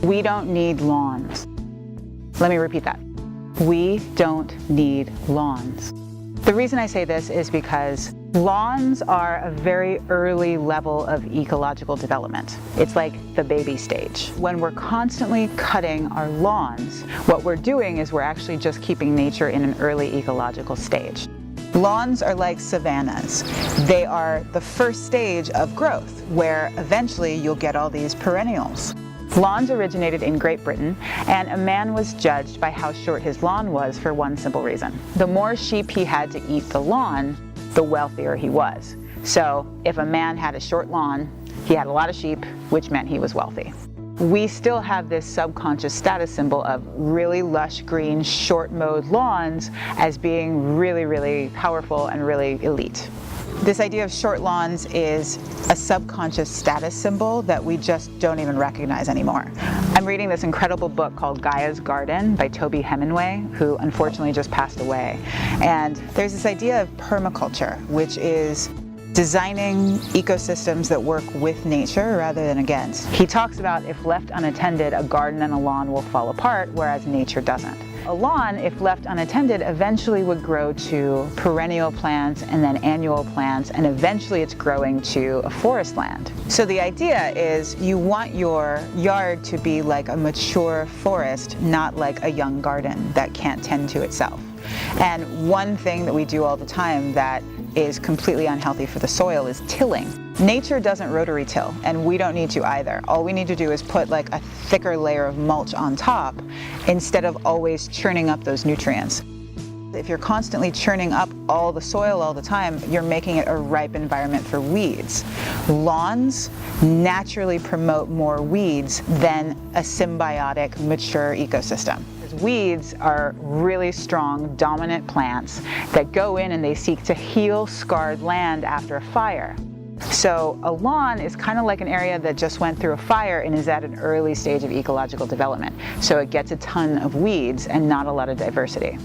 We don't need lawns. Let me repeat that. We don't need lawns. The reason I say this is because lawns are a very early level of ecological development. It's like the baby stage. When we're constantly cutting our lawns, what we're doing is we're actually just keeping nature in an early ecological stage. Lawns are like savannas. They are the first stage of growth, where eventually you'll get all these perennials. Lawns originated in Great Britain, and a man was judged by how short his lawn was for one simple reason. The more sheep he had to eat the lawn, the wealthier he was. So if a man had a short lawn, he had a lot of sheep, which meant he was wealthy. We still have this subconscious status symbol of really lush green, short mowed lawns as being really, really powerful and really elite. This idea of short lawns is a subconscious status symbol that we just don't even recognize anymore. I'm reading this incredible book called Gaia's Garden by Toby Hemenway, who unfortunately just passed away. And there's this idea of permaculture, which is designing ecosystems that work with nature rather than against. He talks about if left unattended, a garden and a lawn will fall apart, whereas nature doesn't. A lawn, if left unattended, eventually would grow to perennial plants and then annual plants, and eventually it's growing to a forest land. So the idea is you want your yard to be like a mature forest, not like a young garden that can't tend to itself. And one thing that we do all the time that is completely unhealthy for the soil is tilling. Nature doesn't rotary till, and we don't need to either. All we need to do is put like a thicker layer of mulch on top instead of always churning up those nutrients. If you're constantly churning up all the soil all the time, you're making it a ripe environment for weeds. Lawns naturally promote more weeds than a symbiotic, mature ecosystem. Weeds are really strong, dominant plants that go in and they seek to heal scarred land after a fire. So a lawn is kind of like an area that just went through a fire and is at an early stage of ecological development. So it gets a ton of weeds and not a lot of diversity.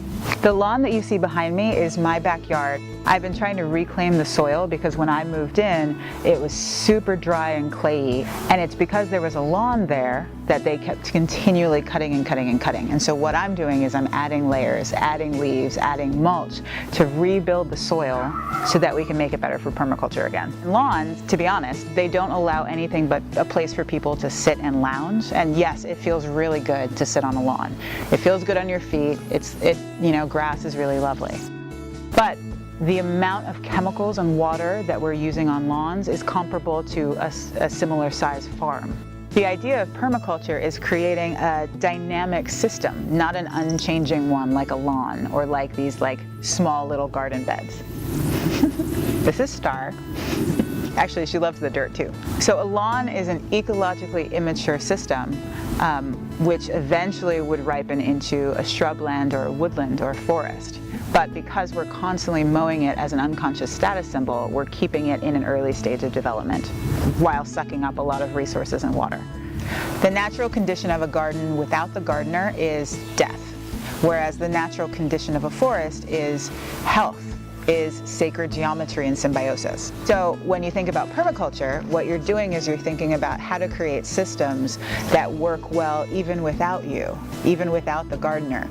The lawn that you see behind me is my backyard. I've been trying to reclaim the soil because when I moved in, it was super dry and clayey. And it's because there was a lawn there that they kept continually cutting and cutting and cutting. And so what I'm doing is I'm adding layers, adding leaves, adding mulch to rebuild the soil so that we can make it better for permaculture again. Lawns, to be honest, they don't allow anything but a place for people to sit and lounge. And yes, it feels really good to sit on a lawn. It feels good on your feet. Grass is really lovely. But the amount of chemicals and water that we're using on lawns is comparable to a similar size farm. The idea of permaculture is creating a dynamic system, not an unchanging one like a lawn or like these small little garden beds. This is Star. Actually, she loves the dirt too. So a lawn is an ecologically immature system which eventually would ripen into a shrubland or a woodland or a forest. But because we're constantly mowing it as an unconscious status symbol, we're keeping it in an early stage of development while sucking up a lot of resources and water. The natural condition of a garden without the gardener is death, whereas the natural condition of a forest is health, is sacred geometry and symbiosis. So when you think about permaculture, what you're doing is you're thinking about how to create systems that work well even without you, even without the gardener.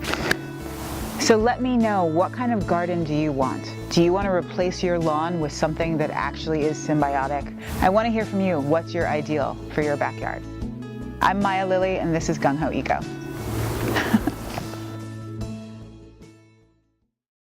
So let me know, what kind of garden do you want? Do you want to replace your lawn with something that actually is symbiotic? I want to hear from you. What's your ideal for your backyard? I'm Maya Lilly, and this is Gungho Eco.